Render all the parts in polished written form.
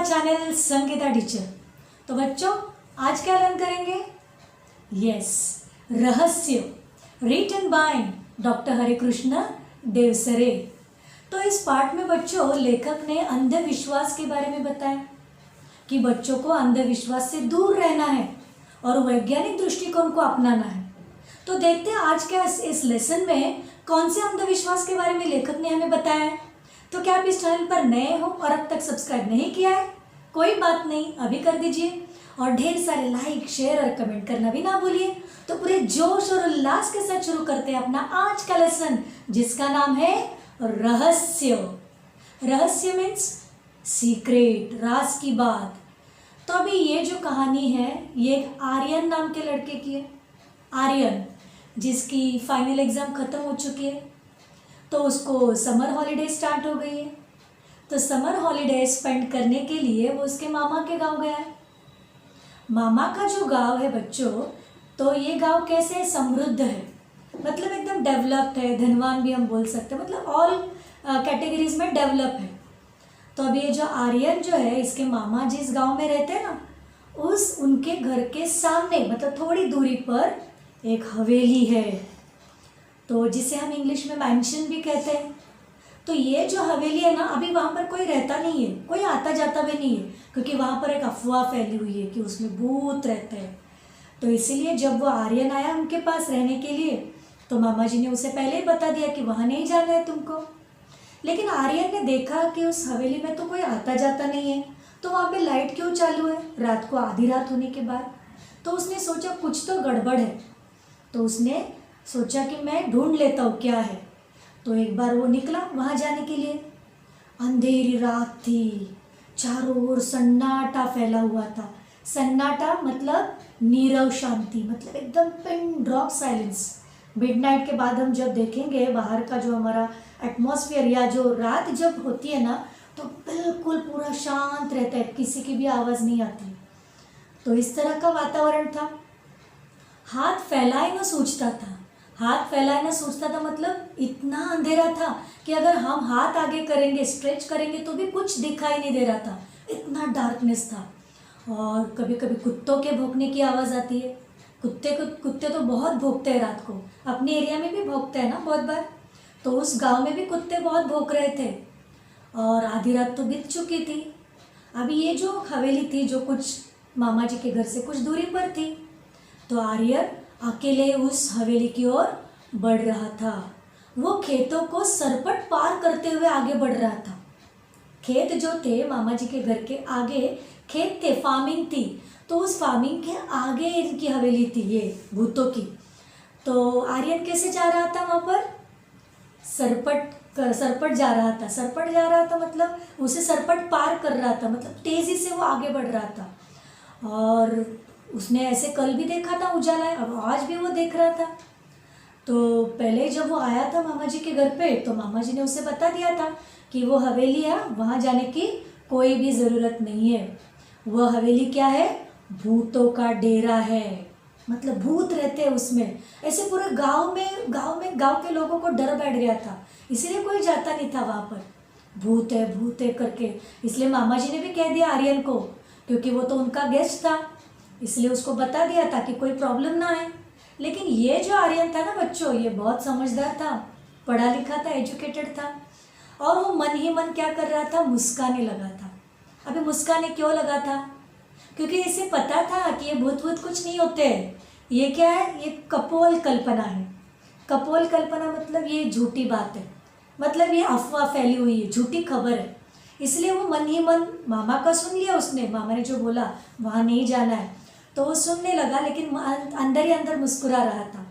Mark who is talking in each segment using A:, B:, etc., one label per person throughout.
A: Channel Sangeeta teacher. तो बच्चों आज क्या लर्न करेंगे? यस, रहस्य, रिटन बाय डॉक्टर हरिकृष्ण देवसरे। तो इस पाठ में बच्चों लेखक ने अंधविश्वास के बारे में बताया कि बच्चों को अंधविश्वास से दूर रहना है और वैज्ञानिक दृष्टिकोण को अपनाना है। तो देखते हैं आज क्या इस लेसन में कौन से अंधविश्वास के बारे में लेखक ने हमें बताया है। तो क्या आप इस चैनल पर नए हो और अब तक सब्सक्राइब नहीं किया है? कोई बात नहीं, अभी कर दीजिए और ढेर सारे लाइक, शेयर और कमेंट करना भी ना भूलिए। तो पूरे जोश और उल्लास के साथ शुरू करते हैं अपना आज का लेसन, जिसका नाम है रहस्य। रहस्य मीन्स सीक्रेट, राज की बात। तो अभी ये जो कहानी है ये आर्यन नाम के लड़के की है। आर्यन जिसकी फाइनल एग्ज़ाम ख़त्म हो चुकी है, तो उसको समर हॉलीडे स्टार्ट हो गई है। तो समर हॉलीडे स्पेंड करने के लिए वो उसके मामा के गांव गया है। मामा का जो गांव है बच्चों, तो ये गांव कैसे समृद्ध है, मतलब एकदम डेवलप्ड है, धनवान भी हम बोल सकते हैं, मतलब ऑल कैटेगरीज में डेवलप है। तो अब ये जो आर्यन जो है, इसके मामा जिस गांव में रहते हैं ना, उस उनके घर के सामने मतलब थोड़ी दूरी पर एक हवेली है, तो जिसे हम इंग्लिश में मैंशन भी कहते हैं। तो ये जो हवेली है ना, अभी वहाँ पर कोई रहता नहीं है, कोई आता जाता भी नहीं है, क्योंकि वहाँ पर एक अफवाह फैली हुई है कि उसमें भूत रहते हैं। तो इसीलिए जब वो आर्यन आया उनके पास रहने के लिए, तो मामा जी ने उसे पहले ही बता दिया कि वहाँ नहीं जाना है तुमको। लेकिन आर्यन ने देखा कि उस हवेली में तो कोई आता जाता नहीं है, तो वहाँ पे लाइट क्यों चालू है रात को, आधी रात होने के बाद। तो उसने सोचा कुछ तो गड़बड़ है, तो उसने सोचा कि मैं ढूंढ लेता हूँ क्या है। तो एक बार वो निकला वहाँ जाने के लिए। अंधेरी रात थी, चारों ओर सन्नाटा फैला हुआ था। सन्नाटा मतलब नीरव शांति, मतलब एकदम पिन ड्रॉप साइलेंस। मिडनाइट के बाद हम जब देखेंगे बाहर का जो हमारा एटमॉस्फेयर, या जो रात जब होती है ना, तो बिल्कुल पूरा शांत रहता है, किसी की भी आवाज़ नहीं आती। तो इस तरह का वातावरण था। हाथ फैलाए न सूझता था, हाथ फैलाए न सूझता था मतलब इतना अंधेरा था कि अगर हम हाथ आगे करेंगे, स्ट्रेच करेंगे, तो भी कुछ दिखाई नहीं दे रहा था, इतना डार्कनेस था। और कभी कभी कुत्तों के भौंकने की आवाज़ आती है। कुत्ते तो बहुत भौंकते हैं रात को, अपने एरिया में भी भौंकते हैं ना बहुत बार। तो उस गांव में भी कुत्ते बहुत भौंक रहे थे और आधी रात तो बीत चुकी थी। अभी ये जो हवेली थी, जो कुछ मामा जी के घर से कुछ दूरी पर थी, तो आर्यन अकेले उस हवेली की ओर बढ़ रहा था। वो खेतों को सरपट पार करते हुए आगे बढ़ रहा था। खेत जो थे मामा जी के घर के आगे खेत थे, फार्मिंग थी, तो उस फार्मिंग के आगे इनकी हवेली थी, ये भूतों की। तो आर्यन कैसे जा रहा था वहाँ पर? सरपट जा रहा था। सरपट जा रहा था मतलब उसे सरपट पार कर रहा था, मतलब तेज़ी से वो आगे बढ़ रहा था। और उसने ऐसे कल भी देखा था उजाला, अब आज भी वो देख रहा था। तो पहले जब वो आया था मामा जी के घर पे, तो मामा जी ने उसे बता दिया था कि वो हवेली है, वहाँ जाने की कोई भी ज़रूरत नहीं है। वह हवेली क्या है? भूतों का डेरा है, मतलब भूत रहते हैं उसमें। ऐसे पूरे गांव के लोगों को डर बैठ गया था, इसीलिए कोई जाता नहीं था वहाँ पर। भूत है करके, इसलिए मामा जी ने भी कह दिया आर्यन को, क्योंकि वो तो उनका गेस्ट था, इसलिए उसको बता दिया ताकि कोई प्रॉब्लम ना आए। लेकिन ये जो आर्यन था ना बच्चों, ये बहुत समझदार था, पढ़ा लिखा था, एजुकेटेड था, और वो मन ही मन क्या कर रहा था? मुस्काने लगा था। अभी मुस्काने क्यों लगा था? क्योंकि इसे पता था कि ये भूत कुछ नहीं होते हैं। ये क्या है? ये कपोल कल्पना है। कपोल कल्पना मतलब ये झूठी बात है, मतलब ये अफवाह फैली हुई है, झूठी खबर है। इसलिए वो मन ही मन मामा का सुन लिया उसने, मामा ने जो बोला वहाँ नहीं जाना है, तो वो सुनने लगा, लेकिन अंदर ही अंदर मुस्कुरा रहा था,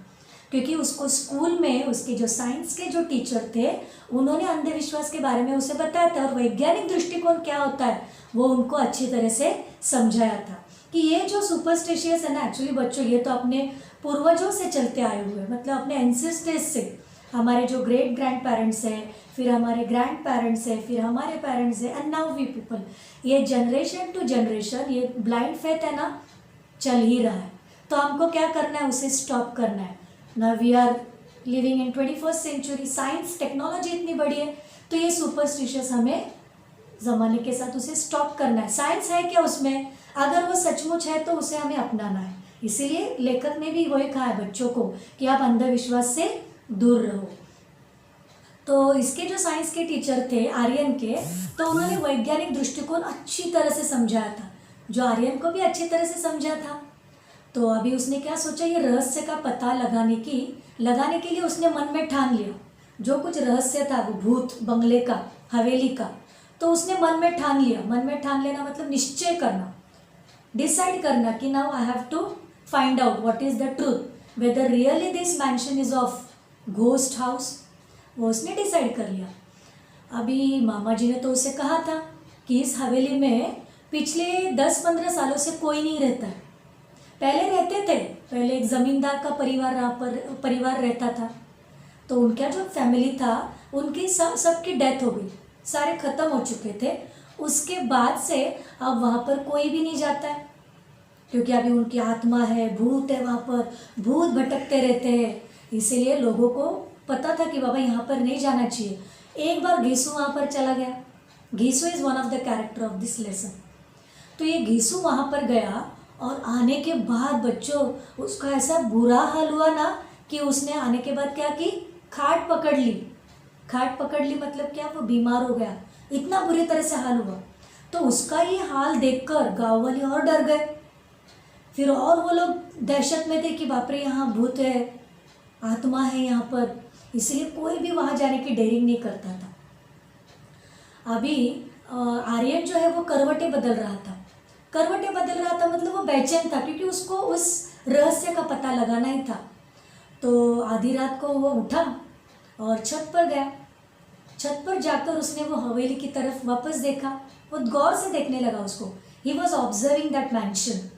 A: क्योंकि उसको स्कूल में उसके जो साइंस के जो टीचर थे, उन्होंने अंधविश्वास के बारे में उसे बताया था, और वैज्ञानिक दृष्टिकोण क्या होता है वो उनको अच्छी तरह से समझाया था कि ये जो सुपरस्टिशियस है ना, एक्चुअली बच्चों ये तो अपने पूर्वजों से चलते आए हुए, मतलब अपने एंसेस्टर्स से। हमारे जो ग्रेट ग्रैंड पेरेंट्स हैं, फिर हमारे ग्रैंड पेरेंट्स हैं, फिर हमारे पेरेंट्स हैं, एंड नाउ वी पीपल, ये जनरेशन टू जनरेशन ये ब्लाइंड फेथ है ना, चल ही रहा है। तो हमको क्या करना है? उसे स्टॉप करना है ना। We are living in 21st century, science technology इतनी बड़ी है, तो ये सुपरस्टिशियस हमें ज़माने के साथ उसे स्टॉप करना है। साइंस है क्या उसमें, अगर वो सचमुच है तो उसे हमें अपनाना है। इसीलिए लेखक ने भी वही कहा है बच्चों को कि आप अंधविश्वास से दूर रहो। तो इसके जो साइंस के टीचर थे आर्यन के, तो उन्होंने वैज्ञानिक दृष्टिकोण अच्छी तरह से समझाया था, जो आर्यन को भी अच्छी तरह से समझा था। तो अभी उसने क्या सोचा, ये रहस्य का पता लगाने के लिए उसने मन में ठान लिया, जो कुछ रहस्य था वो भूत बंगले का, हवेली का, तो उसने मन में ठान लिया। मन में ठान लेना मतलब निश्चय करना, डिसाइड करना कि now I have to find out what is the truth, whether really this mansion is of ghost house. वो उसने डिसाइड कर लिया। अभी मामा जी ने तो उसे कहा था कि इस हवेली में पिछले 10-15 सालों से कोई नहीं रहता है। पहले रहते थे, पहले एक ज़मींदार का परिवार रहता था, तो उनका जो फैमिली था उनकी सबकी डेथ हो गई, सारे ख़त्म हो चुके थे। उसके बाद से अब वहाँ पर कोई भी नहीं जाता है, क्योंकि अभी उनकी आत्मा है, भूत है, वहाँ पर भूत भटकते रहते हैं। इसीलिए लोगों को पता था कि बाबा यहाँ पर नहीं जाना चाहिए। एक बार घीसू वहाँ पर चला गया। Ghisu is one of the character of this lesson. तो ये घीसू वहाँ पर गया और आने के बाद बच्चों उसका ऐसा बुरा हाल हुआ ना कि उसने आने के बाद क्या की, खाट पकड़ ली। खाट पकड़ ली मतलब क्या, वो बीमार हो गया, इतना बुरी तरह से हाल हुआ। तो उसका ये हाल देखकर गाँव वाले और डर गए। फिर और वो लोग दहशत में थे कि बाप रे यहाँ भूत है, आत्मा है यहाँ पर, इसलिए कोई भी वहाँ जाने की डेयरिंग नहीं करता था। अभी आर्यन जो है वो करवटें बदल रहा था। करवटें बदल रहा था मतलब वो बेचैन था, क्योंकि उसको उस रहस्य का पता लगाना ही था। तो आधी रात को वो उठा और छत पर गया। छत पर जाकर उसने वो हवेली की तरफ वापस देखा। वो गौर से देखने लगा उसको। He was observing that mention.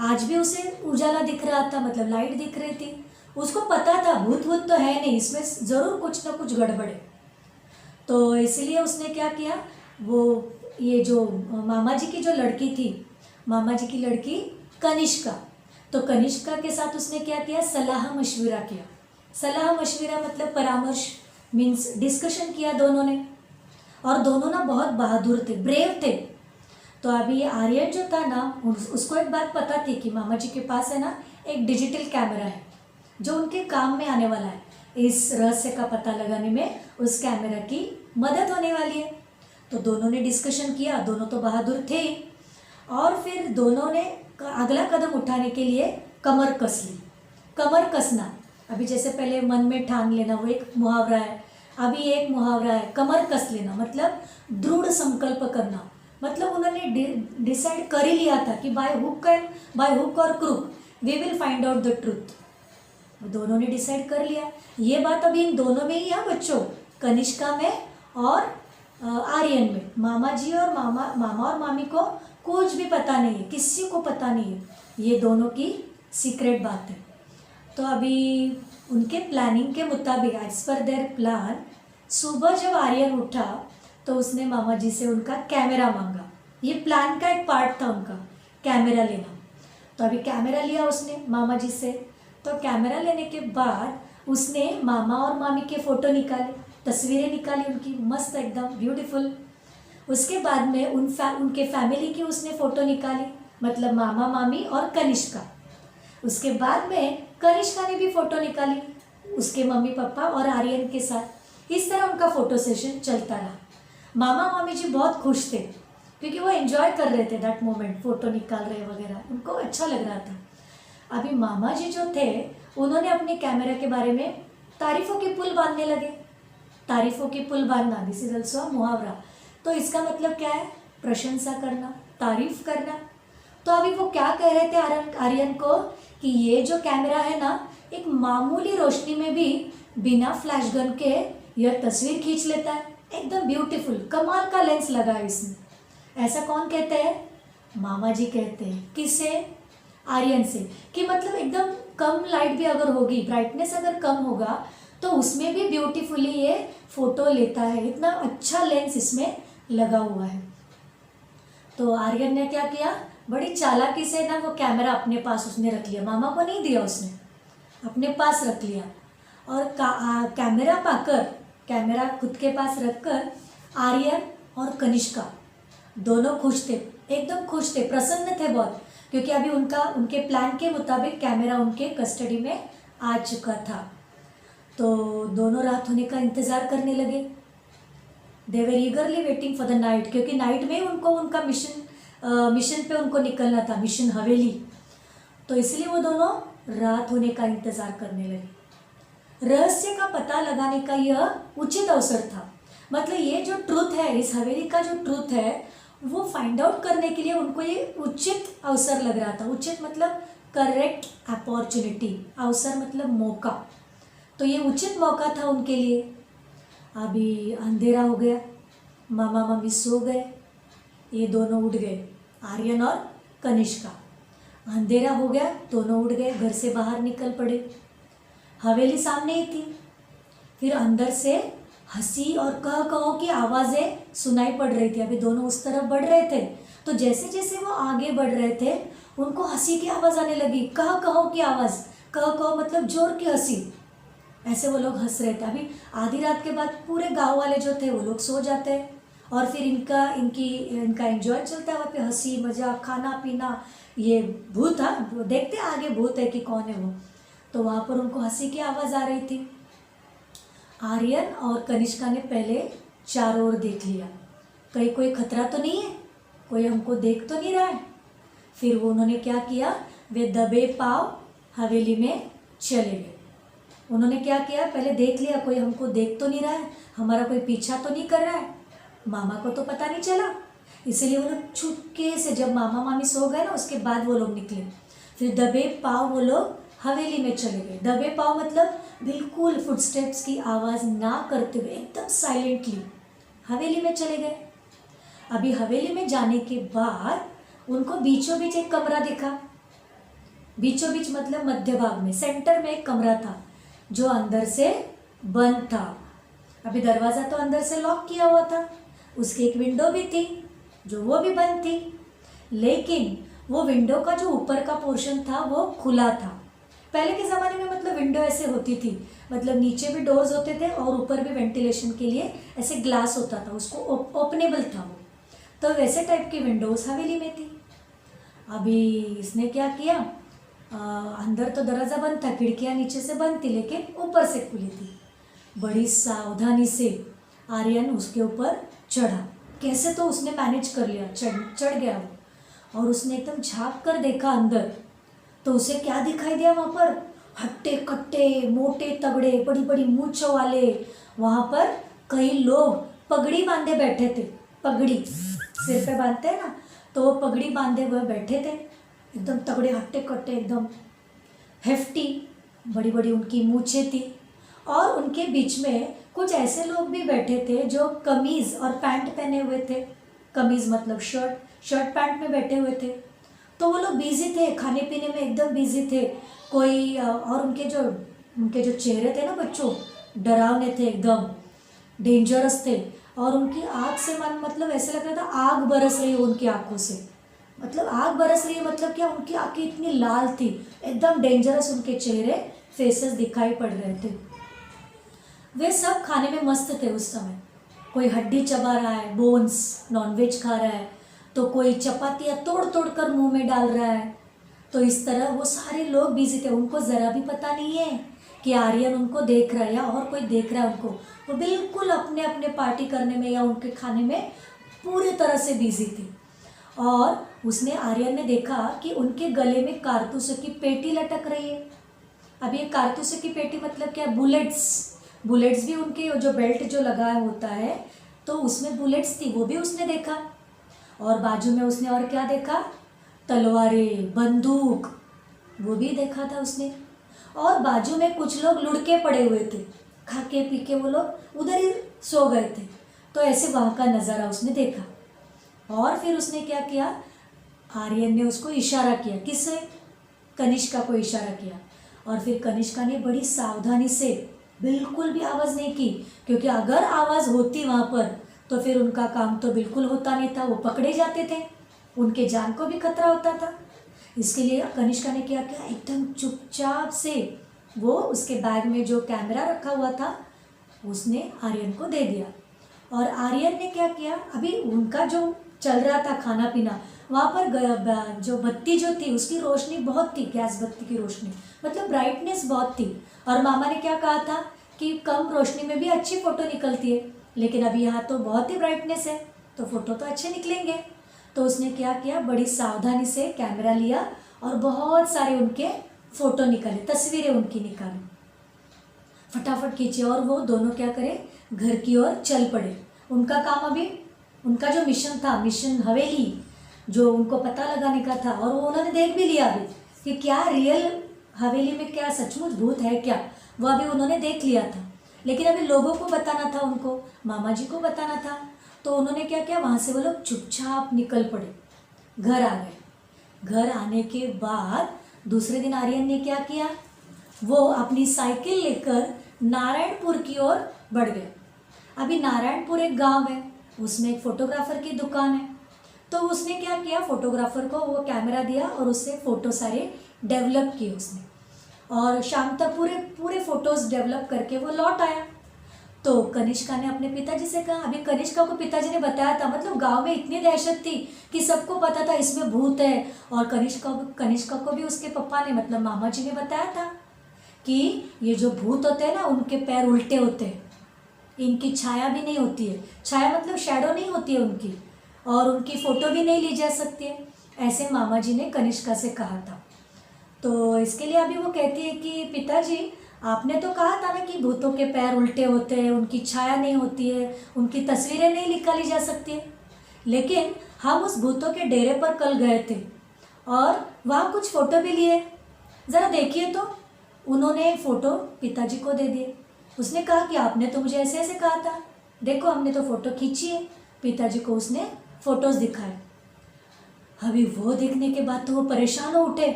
A: आज भी उसे उजाला दिख रहा था, मतलब लाइट दिख रही थी। उसको पता था भूत भूत तो है नहीं, इसमें ज़रूर कुछ ना कुछ गड़बड़ है। तो इसलिए उसने क्या किया, वो ये जो मामा जी की जो लड़की थी, मामा जी की लड़की कनिष्का, तो कनिष्का के साथ उसने क्या किया, सलाह मशविरा किया। सलाह मशविरा मतलब परामर्श, मीन्स डिस्कशन किया दोनों ने। और दोनों ना बहुत बहादुर थे, ब्रेव थे। तो अभी ये आर्यन जो था ना, उसको एक बात पता थी कि मामा जी के पास है ना एक डिजिटल कैमरा है जो उनके काम में आने वाला है। इस रहस्य का पता लगाने में उस कैमरा की मदद होने वाली है। तो दोनों ने डिस्कशन किया, दोनों तो बहादुर थे। और फिर दोनों ने अगला कदम उठाने के लिए कमर कस ली। कमर कसना, अभी जैसे पहले मन में ठान लेना, वो एक मुहावरा है। अभी एक मुहावरा है कमर कस लेना, मतलब दृढ़ संकल्प करना। मतलब उन्होंने डिसाइड कर ही लिया था कि बाय हुक और crook we will find out the truth. दोनों ने डिसाइड कर लिया। ये बात अभी इन दोनों में ही है बच्चों, कनिष्का में और आर्यन में। मामा जी और मामा और मामी को कुछ भी पता नहीं है, किसी को पता नहीं है, ये दोनों की सीक्रेट बात है। तो अभी उनके प्लानिंग के मुताबिक, एज पर देयर प्लान, सुबह जब आर्यन उठा तो उसने मामा जी से उनका कैमरा मांगा। ये प्लान का एक पार्ट था उनका, कैमरा लेना। तो अभी कैमरा लिया उसने मामा जी से। तो कैमरा लेने के बाद उसने मामा और मामी के फ़ोटो निकाले, तस्वीरें निकाली उनकी, मस्त एकदम ब्यूटीफुल। उसके बाद में उनके फैमिली की उसने फ़ोटो निकाली, मतलब मामा मामी और कनिष्का। उसके बाद में कनिष्का ने भी फ़ोटो निकाली उसके मम्मी पापा और आर्यन के साथ। इस तरह उनका फ़ोटो सेशन चलता रहा। मामा मामी जी बहुत खुश थे, क्योंकि वो एंजॉय कर रहे थे दैट मोमेंट, फ़ोटो निकाल रहे वगैरह, उनको अच्छा लग रहा था। अभी मामा जी जो थे उन्होंने अपने कैमरा के बारे में तारीफ़ों के पुल बांधने लगे। तारीफ़ों के पुल बांधना, दिस इज ऑल्सो अ मुहावरा। तो इसका मतलब क्या है, प्रशंसा करना, तारीफ़ करना। तो अभी वो क्या कह रहे थे आर्यन को कि ये जो कैमरा है ना, एक मामूली रोशनी में भी बिना फ्लैश गन के यह तस्वीर खींच लेता है, एकदम ब्यूटीफुल, कमाल का लेंस लगा है इसमें। ऐसा कौन कहते हैं, मामा जी कहते हैं। किससे, आर्यन से, कि मतलब एकदम कम लाइट भी अगर होगी, ब्राइटनेस अगर कम होगा तो उसमें भी ब्यूटीफुली ये फोटो लेता है, इतना अच्छा लेंस इसमें लगा हुआ है। तो आर्यन ने क्या किया, बड़ी चालाकी से ना वो कैमरा अपने पास उसने रख लिया, मामा को नहीं दिया उसने, अपने पास रख लिया। और कैमरा पाकर, कैमरा खुद के पास रखकर आर्यन और कनिष्का दोनों खुश थे, एकदम खुश थे, प्रसन्न थे बहुत, क्योंकि अभी उनके प्लान के मुताबिक कैमरा उनके कस्टडी में आ चुका था। तो दोनों रात होने का इंतज़ार करने लगे। They were eagerly waiting for the night, क्योंकि नाइट में उनको उनका मिशन पे उनको निकलना था, मिशन हवेली। तो इसलिए वो दोनों रात होने का इंतज़ार करने लगे। रहस्य का पता लगाने का यह उचित अवसर था। मतलब ये जो ट्रूथ है, इस हवेली का जो ट्रूथ है, वो फाइंड आउट करने के लिए उनको ये उचित अवसर लग रहा था। उचित मतलब करेक्ट अपॉर्चुनिटी, अवसर मतलब मौका। तो ये उचित मौका था उनके लिए। अभी अंधेरा हो गया, मामा मम्मी सो गए, ये दोनों उठ गए, आर्यन और कनिष्का। अंधेरा हो गया, दोनों उठ गए, घर से बाहर निकल पड़े। हवेली सामने ही थी। फिर अंदर से हंसी और कह कहो की आवाज़ें सुनाई पड़ रही थी। अभी दोनों उस तरफ बढ़ रहे थे, तो जैसे जैसे वो आगे बढ़ रहे थे उनको हंसी की आवाज़ आने लगी, कह कहो की आवाज़। कह कहो मतलब जोर की हंसी। ऐसे वो लोग हंस रहे थे। अभी आधी रात के बाद पूरे गांव वाले जो थे वो लोग सो जाते हैं, और फिर इनका एंजॉय चलता है वहाँ पे, हंसी मजाक खाना पीना। ये भूत था, देखते हैं आगे भूत है कि कौन है वो। तो वहाँ पर उनको हंसी की आवाज़ आ रही थी। आर्यन और कनिष्का ने पहले चारों ओर देख लिया, कहीं कोई खतरा तो नहीं है, कोई हमको देख तो नहीं रहा है। फिर वो उन्होंने क्या किया, वे दबे पाँव हवेली में चले गए। उन्होंने क्या किया, पहले देख लिया कोई हमको देख तो नहीं रहा है, हमारा कोई पीछा तो नहीं कर रहा है, मामा को तो पता नहीं चला। इसलिए वो लोग चुपके से, जब मामा मामी सो गए ना उसके बाद वो लोग निकले। फिर दबे पाँव वो लोग हवेली में चले गए। दबे पाँव मतलब बिल्कुल फुटस्टेप्स की आवाज़ ना करते हुए एकदम साइलेंटली हवेली में चले गए। अभी हवेली में जाने के बाद उनको बीचों बीच एक कमरा दिखा। बीचों बीच मतलब मध्य भाग में, सेंटर में एक कमरा था जो अंदर से बंद था। अभी दरवाज़ा तो अंदर से लॉक किया हुआ था, उसकी एक विंडो भी थी जो वो भी बंद थी, लेकिन वो विंडो का जो ऊपर का पोर्शन था वो खुला था। पहले के ज़माने में मतलब विंडो ऐसे होती थी, मतलब नीचे भी डोर्स होते थे और ऊपर भी वेंटिलेशन के लिए ऐसे ग्लास होता था, उसको ओपनेबल था वो। तो वैसे टाइप की विंडोज़ हवेली में थी। अभी इसने क्या किया, अंदर तो दरवाज़ा बंद था, खिड़कियाँ नीचे से बंद थी लेकिन ऊपर से खुली थी। बड़ी सावधानी से आर्यन उसके ऊपर चढ़ा, कैसे तो उसने मैनेज कर लिया, चढ़ गया वो। और उसने एकदम झाँक कर देखा अंदर, तो उसे क्या दिखाई दिया वहाँ पर, हट्टे कट्टे मोटे तगड़े बड़ी बड़ी मूंछों वाले वहाँ पर कई लोग पगड़ी बांधे बैठे थे। पगड़ी सिर पे बांधते हैं ना, तो वो पगड़ी बांधे हुए बैठे थे, एकदम तगड़े हट्टे कट्टे, एकदम हेफ्टी, बड़ी बड़ी उनकी मूछें थी। और उनके बीच में कुछ ऐसे लोग भी बैठे थे जो कमीज़ और पैंट पहने हुए थे। कमीज़ मतलब शर्ट पैंट में बैठे हुए थे। तो वो लोग बिजी थे, खाने पीने में एकदम बिजी थे। कोई और उनके जो चेहरे थे ना बच्चों, डरावने थे, एकदम डेंजरस थे। और उनकी आँख से मतलब ऐसे लग रहा था आग बरस रही हो उनकी आँखों से। मतलब आग बरस रही है मतलब क्या, उनकी आँखें इतनी लाल थी, एकदम डेंजरस उनके चेहरे फेसेस दिखाई पड़ रहे थे। वे सब खाने में मस्त थे उस समय। कोई हड्डी चबा रहा है, बोन्स नॉनवेज खा रहा है, तो कोई चपातियाँ तोड़ तोड़ कर मुँह में डाल रहा है। तो इस तरह वो सारे लोग बिजी थे। उनको ज़रा भी पता नहीं है कि आर्यन उनको देख रहा है या और कोई देख रहा है उनको। वो बिल्कुल अपने अपने पार्टी करने में या उनके खाने में पूरी तरह से बिजी थी। और आर्यन ने देखा कि उनके गले में कारतूसों की पेटी लटक रही है। अब ये कारतूसों की पेटी मतलब क्या, बुलेट्स भी उनके जो बेल्ट जो लगा होता है तो उसमें बुलेट्स थी, वो भी उसने देखा। और बाजू में उसने और क्या देखा, तलवारें, बंदूक, वो भी देखा था उसने। और बाजू में कुछ लोग लुढ़के पड़े हुए थे, खा के पी के वो लोग उधर ही सो गए थे। तो ऐसे वहाँ का नज़ारा उसने देखा। और फिर उसने क्या किया, आर्यन ने उसको इशारा किया, किससे, कनिष्का को इशारा किया। और फिर कनिष्का ने बड़ी सावधानी से, बिल्कुल भी आवाज़ नहीं की, क्योंकि अगर आवाज़ होती वहाँ पर तो फिर उनका काम तो बिल्कुल होता नहीं था, वो पकड़े जाते थे, उनके जान को भी खतरा होता था। इसके लिए कनिष्का ने क्या किया, एकदम चुपचाप से वो उसके बैग में जो कैमरा रखा हुआ था उसने आर्यन को दे दिया। और आर्यन ने क्या किया, अभी उनका जो चल रहा था खाना पीना। वहाँ पर जो बत्ती जो थी उसकी रोशनी बहुत थी, गैस बत्ती की रोशनी, मतलब ब्राइटनेस बहुत थी। और मामा ने क्या कहा था कि कम रोशनी में भी अच्छी फ़ोटो निकलती है, लेकिन अभी यहाँ तो बहुत ही ब्राइटनेस है तो फ़ोटो तो अच्छे निकलेंगे। तो उसने क्या किया, बड़ी सावधानी से कैमरा लिया और बहुत सारे उनके फ़ोटो निकाले, तस्वीरें उनकी निकाली, फटाफट खींचे। और वो दोनों क्या करे, घर की ओर चल पड़े। उनका काम अभी, उनका जो मिशन था, मिशन हवेली, जो उनको पता लगाने का था, और वो उन्होंने देख भी लिया अभी कि क्या रियल हवेली में क्या सचमुच भूत है क्या, वो अभी उन्होंने देख लिया था। लेकिन अभी लोगों को बताना था, उनको मामा जी को बताना था। तो उन्होंने क्या किया, वहाँ से वो लोग चुपचाप निकल पड़े, घर आ गए। घर आने के बाद दूसरे दिन आर्यन ने क्या किया, वो अपनी साइकिल लेकर नारायणपुर की ओर बढ़ गए। अभी नारायणपुर एक गांव है, उसमें एक फोटोग्राफर की दुकान है। तो उसने क्या किया, फोटोग्राफर को वो कैमरा दिया और उससे फ़ोटो सारे डेवलप किए उसने, और शाम तक पूरे पूरे फ़ोटोज़ डेवलप करके वो लौट आया। तो कनिष्का ने अपने पिताजी से कहा, अभी कनिष्का को पिताजी ने बताया था, मतलब गांव में इतनी दहशत थी कि सबको पता था इसमें भूत है। और कनिष्का को भी उसके पापा ने, मतलब मामा जी ने बताया था कि ये जो भूत होते हैं ना, उनके पैर उल्टे होते हैं, इनकी छाया भी नहीं होती है, छाया मतलब शैडो नहीं होती है उनकी, और उनकी फ़ोटो भी नहीं ली जा सकती है, ऐसे मामा जी ने कनिष्का से कहा था। तो इसके लिए अभी वो कहती है कि पिताजी आपने तो कहा था ना कि भूतों के पैर उल्टे होते हैं, उनकी छाया नहीं होती है, उनकी तस्वीरें नहीं निकाली जा सकती है। लेकिन हम उस भूतों के डेरे पर कल गए थे और वहाँ कुछ फ़ोटो भी लिए, ज़रा देखिए। तो उन्होंने फ़ोटो पिताजी को दे दिए। उसने कहा कि आपने तो मुझे ऐसे ऐसे कहा था, देखो हमने तो फ़ोटो खींची है। पिताजी को उसने फ़ोटोज़ दिखाए। अभी वो देखने के बाद तो वो परेशान हो उठे,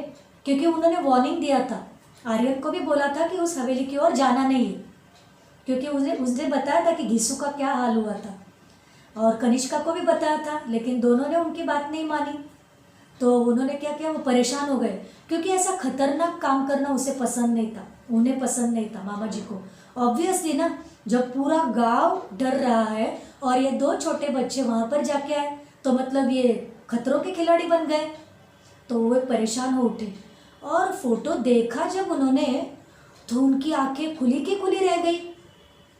A: क्योंकि उन्होंने वार्निंग दिया था, आर्यन को भी बोला था कि उस हवेली की ओर जाना नहीं है, क्योंकि उसने बताया था कि घीसू का क्या हाल हुआ था, और कनिष्का को भी बताया था, लेकिन दोनों ने उनकी बात नहीं मानी। तो उन्होंने क्या किया, वो परेशान हो गए, क्योंकि ऐसा खतरनाक काम करना उसे पसंद नहीं था, उन्हें पसंद नहीं था मामा जी को। ऑब्वियसली ना, जब पूरा गांव डर रहा है और ये दो छोटे बच्चे वहाँ पर जाके आए, तो मतलब ये खतरों के खिलाड़ी बन गए। तो वो परेशान हो उठे, और फोटो देखा जब उन्होंने, तो उनकी आंखें खुली की खुली रह गई।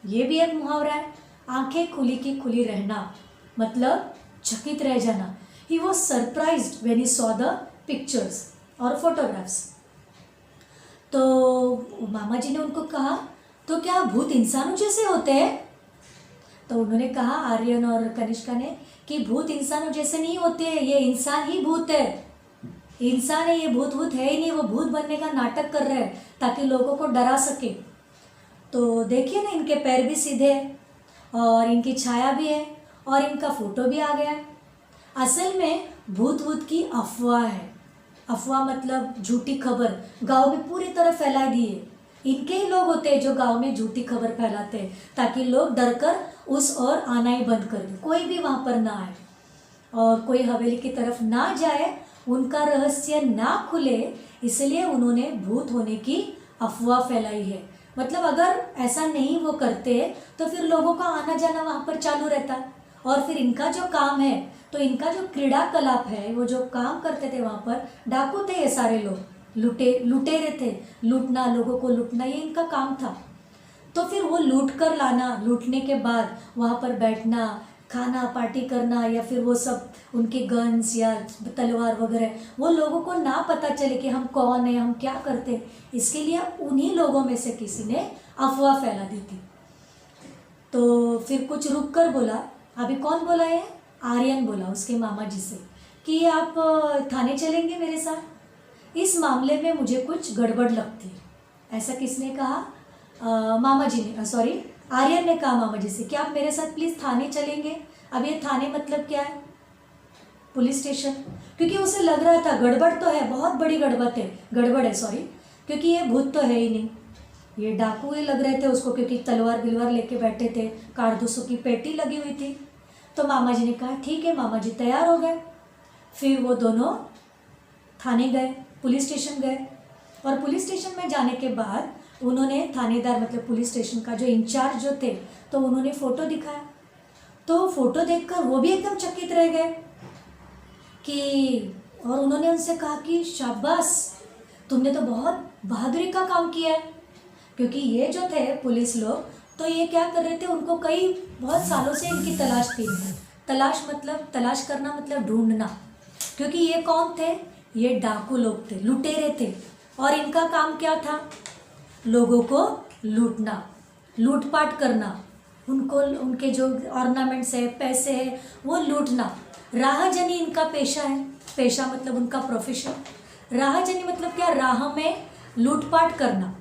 A: ये भी एक मुहावरा है, आंखें खुली की खुली रहना, मतलब चकित रह जाना। He was surprised when he saw the pictures और फोटोग्राफ्स। तो मामा जी ने उनको कहा, तो क्या भूत इंसानों जैसे होते हैं? तो उन्होंने कहा, आर्यन और कनिष्का ने, कि भूत इंसानों जैसे नहीं होते, ये इंसान ही भूत है, इंसान है ये, भूत है ही नहीं। वो भूत बनने का नाटक कर रहे हैं ताकि लोगों को डरा सके। तो देखिए ना, इनके पैर भी सीधे हैं और इनकी छाया भी है और इनका फोटो भी आ गया है। असल में भूत की अफवाह है। अफवाह मतलब झूठी खबर, गांव में पूरी तरह फैला दी है। इनके ही लोग होते हैं जो गांव में झूठी खबर फैलाते हैं, ताकि लोग डरकर उस ओर आना ही बंद कर दें, कोई भी वहाँ पर ना आए और कोई हवेली की तरफ ना जाए, उनका रहस्य ना खुले, इसलिए उन्होंने भूत होने की अफवाह फैलाई है। मतलब अगर ऐसा नहीं वो करते तो फिर लोगों का आना जाना वहाँ पर चालू रहता, और फिर इनका जो काम है, तो इनका जो क्रीड़ाकलाप है, वो जो काम करते थे वहाँ पर, डाकू थे ये सारे लोग, लुटेरे थे, लूटना, लोगों को लूटना, ये इनका काम था। तो फिर वो लूट कर लाना, लूटने के बाद वहाँ पर बैठना, खाना, पार्टी करना, या फिर वो सब उनके गन्स या तलवार वगैरह, वो लोगों को ना पता चले कि हम कौन है, हम क्या करते हैं, इसके लिए उन्हीं लोगों में से किसी ने अफवाह फैला दी थी। तो फिर कुछ रुक कर बोला, अभी कौन बोला है, आर्यन बोला उसके मामा जी से, कि आप थाने चलेंगे मेरे साथ, इस मामले में मुझे कुछ गड़बड़ लगती है। ऐसा किसने कहा, मामा जी ने, सॉरी आर्यन ने कहा मामा जी से कि आप मेरे साथ प्लीज़ थाने चलेंगे। अब ये थाने मतलब क्या है, पुलिस स्टेशन, क्योंकि उसे लग रहा था गड़बड़ तो है, बहुत बड़ी गड़बड़ है सॉरी, क्योंकि ये भूत तो है ही नहीं, ये डाकू ही लग रहे थे उसको, क्योंकि तलवार बिलवार लेके बैठे थे, कारतूसों की पेटी लगी हुई थी। तो मामा जी ने कहा ठीक है, मामा जी तैयार हो गए। फिर वो दोनों थाने गए, पुलिस स्टेशन गए, और पुलिस स्टेशन में जाने के बाद उन्होंने थानेदार, मतलब पुलिस स्टेशन का जो इंचार्ज जो थे, तो उन्होंने फ़ोटो दिखाया। तो फ़ोटो देखकर वो भी एकदम चकित रह गए कि और उन्होंने उनसे कहा कि शाबाश, तुमने तो बहुत बहादुरी का काम किया है। क्योंकि ये जो थे पुलिस लोग, तो ये क्या कर रहे थे, उनको कई बहुत सालों से इनकी तलाश थी। तलाश मतलब तलाश करना मतलब ढूंढना। क्योंकि ये कौन थे, ये डाकू लोग थे, लुटेरे थे। और इनका काम क्या था, लोगों को लूटना, लूटपाट करना, उनको उनके जो ऑर्नामेंट्स है, पैसे है, वो लूटना। राहजनी इनका पेशा है। पेशा मतलब उनका प्रोफेशन। राहजनी मतलब क्या, राह में लूटपाट करना।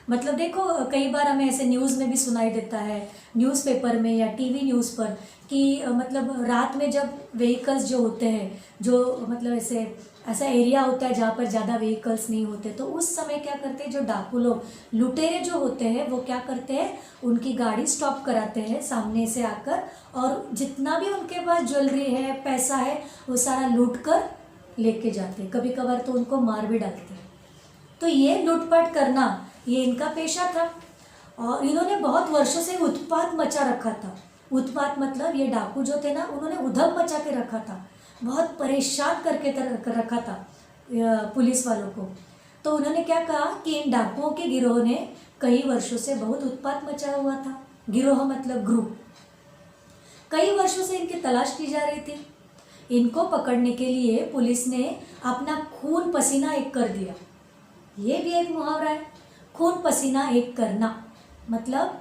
A: मतलब देखो, कई बार हमें ऐसे न्यूज़ में भी सुनाई देता है, न्यूज़पेपर में या टीवी न्यूज़ पर, कि मतलब रात में जब व्हीकल्स जो होते हैं, जो मतलब ऐसा एरिया होता है जहाँ पर ज़्यादा व्हीकल्स नहीं होते, तो उस समय क्या करते हैं, जो डाकू लोग, लुटेरे जो होते हैं, वो क्या करते हैं, उनकी गाड़ी स्टॉप कराते हैं सामने से आकर, और जितना भी उनके पास ज्वेलरी है, पैसा है, वो सारा लूट कर लेके जाते हैं। कभी कभार तो उनको मार भी डालते हैं। तो ये लूटपाट करना, ये इनका पेशा था। और इन्होंने बहुत वर्षों से उत्पात मचा रखा था। उत्पात मतलब ये डाकू जो थे ना, उन्होंने उधम मचा के रखा था, बहुत परेशान करके कर रखा था पुलिस वालों को। तो उन्होंने क्या कहा कि इन डाकुओं के गिरोह ने कई वर्षों से बहुत उत्पात मचा हुआ था। गिरोह मतलब ग्रुप। कई वर्षों से इनकी तलाश की जा रही थी। इनको पकड़ने के लिए पुलिस ने अपना खून पसीना एक कर दिया। ये भी एक मुहावरा है, खून पसीना एक करना, मतलब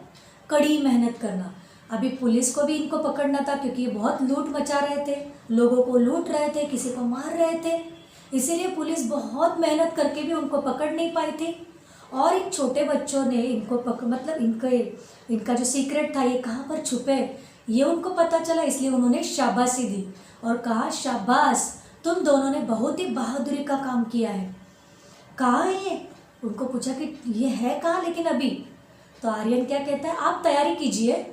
A: कड़ी मेहनत करना। अभी पुलिस को भी इनको पकड़ना था, क्योंकि ये बहुत लूट मचा रहे थे, लोगों को लूट रहे थे, किसी को मार रहे थे। इसीलिए पुलिस बहुत मेहनत करके भी उनको पकड़ नहीं पाई थी। और इन छोटे बच्चों ने इनको मतलब इनका जो सीक्रेट था, ये कहाँ पर छुपे, ये उनको पता चला। इसलिए उन्होंने शाबाशी दी और कहा, शाबाश, तुम दोनों ने बहुत ही बहादुरी का काम किया है। कहाँ है ये? उनको पूछा कि ये है कहाँ लेकिन अभी। तो आर्यन क्या कहता है, आप तैयारी कीजिए,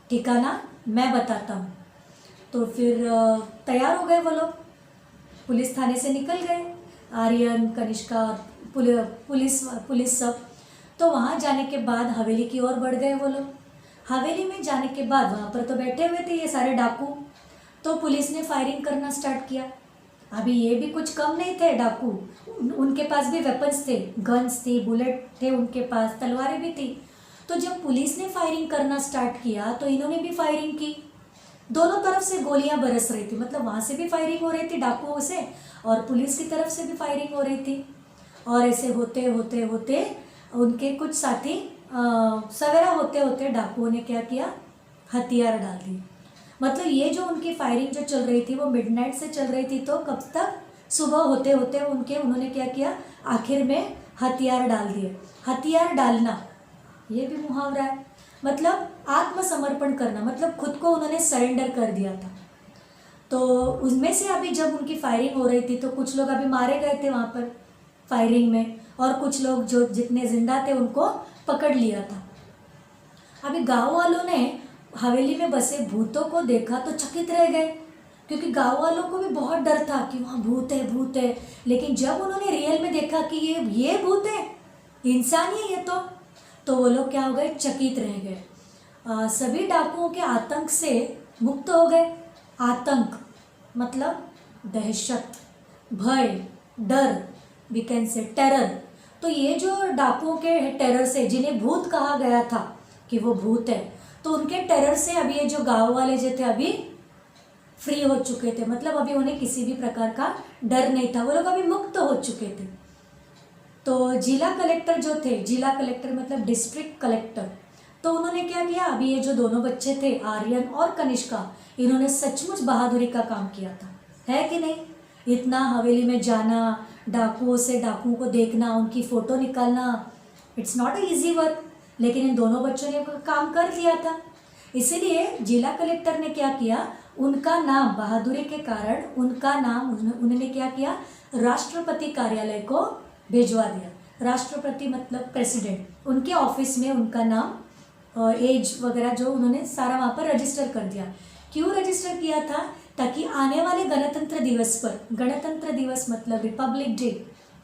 A: ठिकाना मैं बताता हूँ। तो फिर तैयार हो गए वो लोग, पुलिस थाने से निकल गए, आर्यन, कनिष्का, पुलिस सब। तो वहाँ जाने के बाद हवेली की ओर बढ़ गए वो लोग। हवेली में जाने के बाद वहाँ पर तो बैठे हुए थे ये सारे डाकू। तो पुलिस ने फायरिंग करना स्टार्ट किया। अभी ये भी कुछ कम नहीं थे डाकू, उनके पास भी वेपन्स थे, गन्स थी, बुलेट थे उनके पास, तलवारें भी थी। तो जब पुलिस ने फायरिंग करना स्टार्ट किया तो इन्होंने भी फायरिंग की। दोनों तरफ से गोलियां बरस रही थी, मतलब वहाँ से भी फायरिंग हो रही थी डाकुओं से, और पुलिस की तरफ से भी फायरिंग हो रही थी। और ऐसे होते होते होते उनके कुछ साथी सवेरा होते होते डाकुओं ने क्या किया, हथियार डाल दिए। मतलब ये जो उनकी फायरिंग जो चल रही थी वो मिडनाइट से चल रही थी, तो कब तक, सुबह होते होते उन्होंने क्या किया, आखिर में हथियार डाल दिए। हथियार डालना ये भी मुहावरा है, मतलब आत्मसमर्पण करना, मतलब खुद को उन्होंने सरेंडर कर दिया था। तो उसमें से अभी जब उनकी फायरिंग हो रही थी तो कुछ लोग अभी मारे गए थे वहाँ पर फायरिंग में, और कुछ लोग जो जितने जिंदा थे उनको पकड़ लिया था। अभी गांव वालों ने हवेली में बसे भूतों को देखा तो चकित रह गए, क्योंकि गांव वालों को भी बहुत डर था कि वहाँ भूत है भूत है। लेकिन जब उन्होंने रियल में देखा कि ये भूत है, इंसान ही है ये, तो वो लोग क्या हो गए, चकित रह गए। सभी डाकुओं के आतंक से मुक्त हो गए। आतंक मतलब दहशत, भय, डर, वी कैन से टेरर। तो ये जो डाकुओं के टेरर से, जिन्हें भूत कहा गया था कि वो भूत है, तो उनके टेरर से अभी ये जो गांव वाले जो थे अभी फ्री हो चुके थे, मतलब अभी उन्हें किसी भी प्रकार का डर नहीं था, वो लोग अभी मुक्त हो चुके थे। तो जिला कलेक्टर जो थे, जिला कलेक्टर मतलब डिस्ट्रिक्ट कलेक्टर, तो उन्होंने क्या किया, अभी ये जो दोनों बच्चे थे आर्यन और कनिष्का, इन्होंने सचमुच बहादुरी का काम किया था, है कि नहीं। इतना हवेली में जाना, डाकुओं से डाकुओं को देखना, उनकी फ़ोटो निकालना, it's not a easy work, लेकिन इन दोनों बच्चों ने काम कर लिया था। इसीलिए जिला कलेक्टर ने क्या किया, उनका नाम, बहादुरी के कारण उनका नाम उन्होंने क्या किया, राष्ट्रपति कार्यालय को भिजवा दिया। राष्ट्रपति मतलब प्रेसिडेंट, उनके ऑफिस में उनका नाम, एज वगैरह जो उन्होंने सारा वहाँ पर रजिस्टर कर दिया। क्यों रजिस्टर किया था, ताकि आने वाले गणतंत्र दिवस पर, गणतंत्र दिवस मतलब रिपब्लिक डे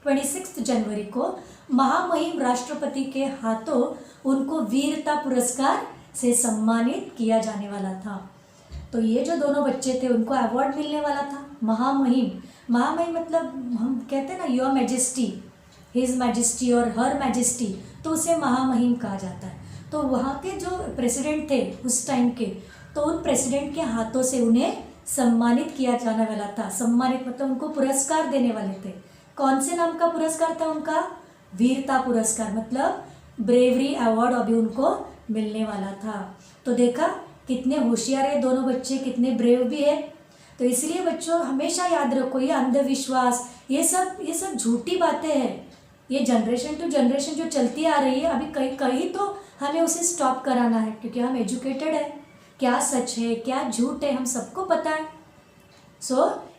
A: 26 जनवरी को महामहिम राष्ट्रपति के हाथों उनको वीरता पुरस्कार से सम्मानित किया जाने वाला था। तो ये जो दोनों बच्चे थे उनको अवार्ड मिलने वाला था, महामहिम महामहिम मतलब हम कहते हैं ना योर मैजेस्टी, हिज मैजेस्टी और हर मैजेस्टी, तो उसे महामहिम कहा जाता है। तो वहाँ के जो प्रेसिडेंट थे उस टाइम के, तो उन प्रेसिडेंट के हाथों से उन्हें सम्मानित किया जाने वाला था। सम्मानित मतलब उनको पुरस्कार देने वाले थे। कौन से नाम का पुरस्कार था उनका? वीरता पुरस्कार, मतलब ब्रेवरी अवार्ड अभी उनको मिलने वाला था। तो देखा कितने होशियार है दोनों बच्चे, कितने ब्रेव भी है। तो इसलिए बच्चों हमेशा याद रखो, ये अंधविश्वास, ये सब झूठी बातें हैं। ये जनरेशन टू जनरेशन जो चलती आ रही है, अभी कहीं कहीं तो हमें उसे स्टॉप कराना है, क्योंकि हम एजुकेटेड है। क्या सच है क्या झूठ है हम सबको पता है।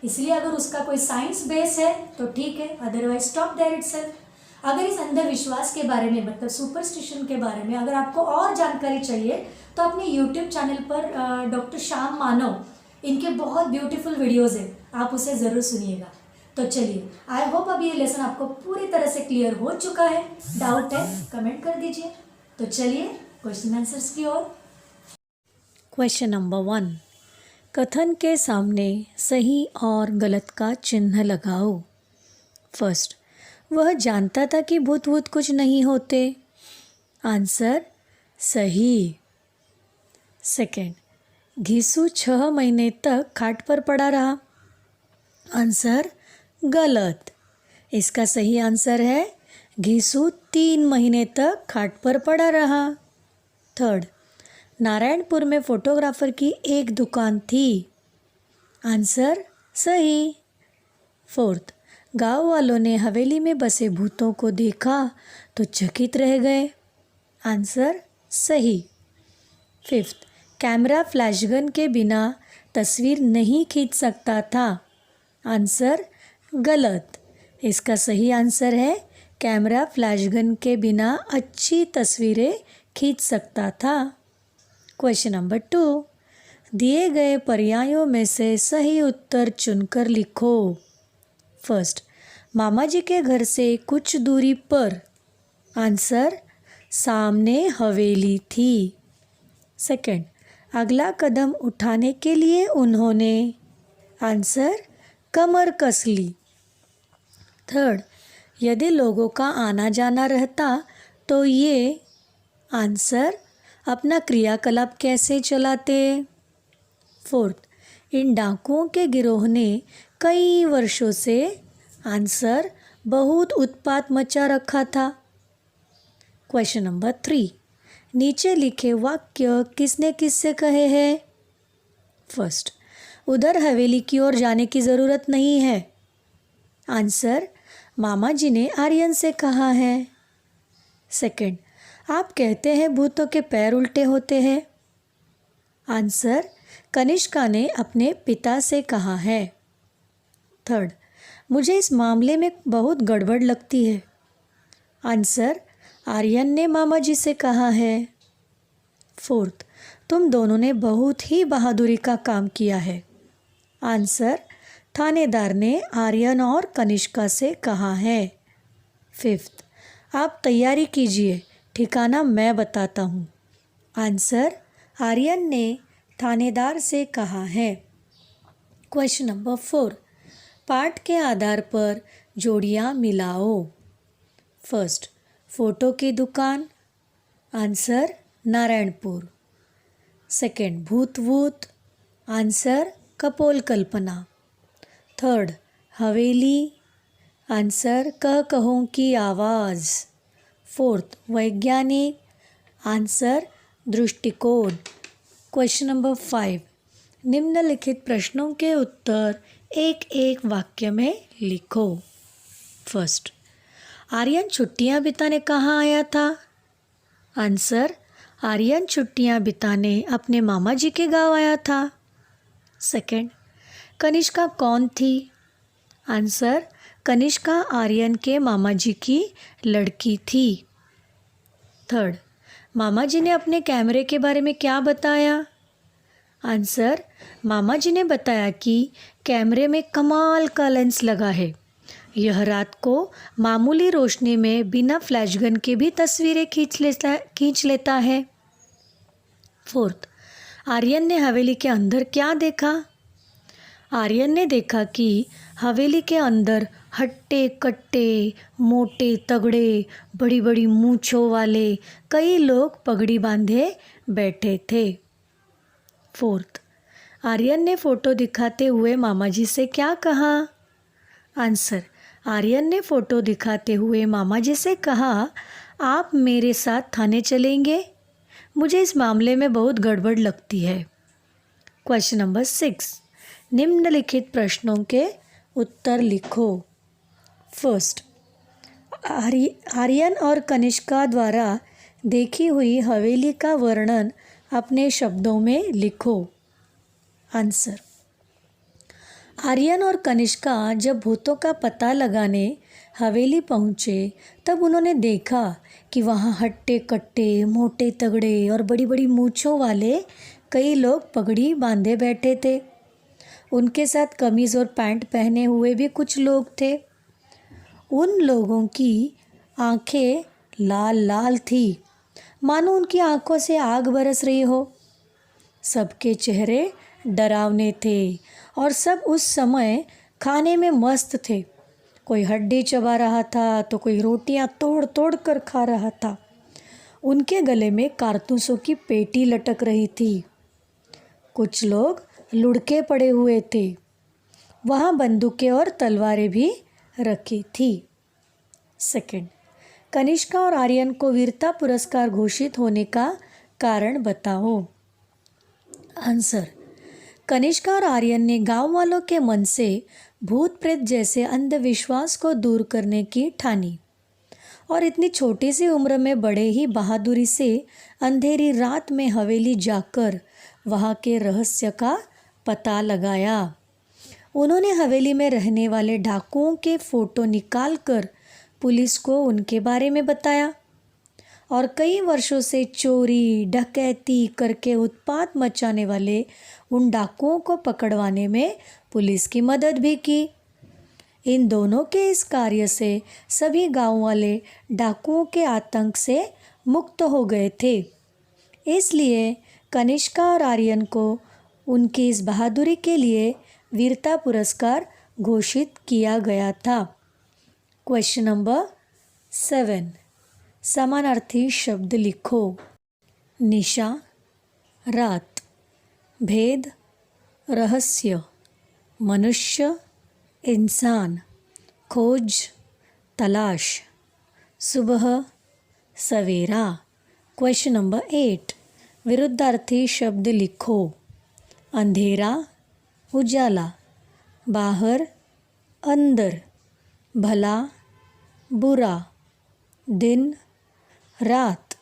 A: इसलिए अगर उसका कोई साइंस बेस है तो ठीक है, अदरवाइज स्टॉप देयर इटसेल्फ। अगर इस अंधविश्वास के बारे में मतलब सुपरस्टिशन के बारे में अगर आपको और जानकारी चाहिए तो अपने यूट्यूब चैनल पर डॉक्टर श्याम मानव, इनके बहुत ब्यूटीफुल वीडियोज़ हैं, आप उसे ज़रूर सुनिएगा। तो चलिए, आई होप अभी ये लेसन आपको पूरी तरह से क्लियर हो चुका है। डाउट है कमेंट कर दीजिए। तो चलिए क्वेश्चन आंसर्स की ओर। क्वेश्चन नंबर 1, कथन के सामने सही और गलत का चिन्ह लगाओ। फर्स्ट, वह जानता था कि भूत वूत कुछ नहीं होते। आंसर सही। सेकंड, घिसू 6 महीने तक खाट पर पड़ा रहा। आंसर गलत। इसका सही आंसर है घिसू 3 महीने तक खाट पर पड़ा रहा। थर्ड, नारायणपुर में फोटोग्राफर की एक दुकान थी। आंसर सही। फोर्थ, गांव वालों ने हवेली में बसे भूतों को देखा तो चकित रह गए। आंसर सही। फिफ्थ, कैमरा फ्लैशगन के बिना तस्वीर नहीं खींच सकता था। आंसर गलत। इसका सही आंसर है कैमरा फ्लैशगन के बिना अच्छी तस्वीरें खींच सकता था। क्वेश्चन नंबर 2, दिए गए पर्यायों में से सही उत्तर चुनकर लिखो। फर्स्ट, मामा जी के घर से कुछ दूरी पर। आंसर सामने हवेली थी। सेकंड, अगला कदम उठाने के लिए उन्होंने। आंसर कमर कस ली। थर्ड, यदि लोगों का आना जाना रहता तो ये। आंसर अपना क्रियाकलाप कैसे चलाते। फोर्थ, इन डाकुओं के गिरोह ने कई वर्षों से। आंसर बहुत उत्पात मचा रखा था। क्वेश्चन नंबर 3, नीचे लिखे वाक्य किसने किससे कहे हैं। फर्स्ट, उधर हवेली की ओर जाने की ज़रूरत नहीं है। आंसर मामा जी ने आर्यन से कहा है। सेकंड, आप कहते हैं भूतों के पैर उल्टे होते हैं। आंसर कनिष्का ने अपने पिता से कहा है। थर्ड, मुझे इस मामले में बहुत गड़बड़ लगती है। आंसर आर्यन ने मामा जी से कहा है। फोर्थ, तुम दोनों ने बहुत ही बहादुरी का काम किया है। आंसर थानेदार ने आर्यन और कनिष्का से कहा है। फिफ्थ, आप तैयारी कीजिए, ठिकाना मैं बताता हूँ। आंसर आर्यन ने थानेदार से कहा है। क्वेश्चन नंबर 4, पाठ के आधार पर जोड़ियाँ मिलाओ। फर्स्ट, फोटो की दुकान। आंसर नारायणपुर। सेकंड, भूत वूत। आंसर कपोल कल्पना। थर्ड, हवेली। आंसर कह कहों की आवाज़। फोर्थ, वैज्ञानिक। आंसर दृष्टिकोण। क्वेश्चन नंबर 5, निम्नलिखित प्रश्नों के उत्तर एक एक वाक्य में लिखो। फर्स्ट, आर्यन छुट्टियां बिताने कहाँ आया था। आंसर आर्यन छुट्टियां बिताने अपने मामा जी के गांव आया था। सेकंड, कनिष्का कौन थी। आंसर कनिष्का आर्यन के मामा जी की लड़की थी। थर्ड, मामा जी ने अपने कैमरे के बारे में क्या बताया। आंसर मामा जी ने बताया कि कैमरे में कमाल का लेंस लगा है, यह रात को मामूली रोशनी में बिना फ्लैशगन के भी तस्वीरें खींच लेता है। फोर्थ, आर्यन ने हवेली के अंदर क्या देखा। आर्यन ने देखा कि हवेली के अंदर हट्टे कट्टे, मोटे तगड़े, बड़ी बड़ी मूंछों वाले कई लोग पगड़ी बांधे बैठे थे। 4th, आर्यन ने फ़ोटो दिखाते हुए मामा जी से क्या कहा? आंसर, आर्यन ने फ़ोटो दिखाते हुए मामा जी से कहा, आप मेरे साथ थाने चलेंगे? मुझे इस मामले में बहुत गड़बड़ लगती है। क्वेश्चन नंबर 6, निम्नलिखित प्रश्नों के उत्तर लिखो। फर्स्ट, आर्यन और कनिष्का द्वारा देखी हुई हवेली का वर्णन अपने शब्दों में लिखो। आंसर, आर्यन और कनिष्का जब भूतों का पता लगाने हवेली पहुँचे तब उन्होंने देखा कि वहाँ हट्टे कट्टे, मोटे तगड़े और बड़ी बड़ी मूंछों वाले कई लोग पगड़ी बांधे बैठे थे। उनके साथ कमीज़ और पैंट पहने हुए भी कुछ लोग थे। उन लोगों की आंखें लाल लाल थी, मानो उनकी आंखों से आग बरस रही हो। सबके चेहरे डरावने थे और सब उस समय खाने में मस्त थे। कोई हड्डी चबा रहा था तो कोई रोटियां तोड़ तोड़ कर खा रहा था। उनके गले में कारतूसों की पेटी लटक रही थी। कुछ लोग लुढ़के पड़े हुए थे। वहाँ बंदूकें और तलवारें भी रखी थी। सेकंड, कनिष्का और आर्यन को वीरता पुरस्कार घोषित होने का कारण बताओ। आंसर, कनिष्का और आर्यन ने गांव वालों के मन से भूत प्रेत जैसे अंधविश्वास को दूर करने की ठानी और इतनी छोटी सी उम्र में बड़े ही बहादुरी से अंधेरी रात में हवेली जाकर वहाँ के रहस्य का पता लगाया। उन्होंने हवेली में रहने वाले डाकुओं के फ़ोटो निकालकर पुलिस को उनके बारे में बताया और कई वर्षों से चोरी डकैती करके उत्पात मचाने वाले उन डाकुओं को पकड़वाने में पुलिस की मदद भी की। इन दोनों के इस कार्य से सभी गांव वाले डाकुओं के आतंक से मुक्त हो गए थे। इसलिए कनिष्का और आर्यन को उनकी इस बहादुरी के लिए वीरता पुरस्कार घोषित किया गया था। क्वेश्चन नंबर 7, समानार्थी शब्द लिखो। निशा, रात, भेद, रहस्य, मनुष्य, इंसान, खोज, तलाश, सुबह, सवेरा। क्वेश्चन नंबर 8, विरुद्धार्थी शब्द लिखो। अंधेरा, उजाला, बाहर, अंदर, भला, बुरा, दिन, रात,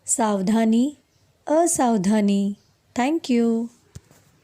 A: सावधानी, असावधानी। Thank you.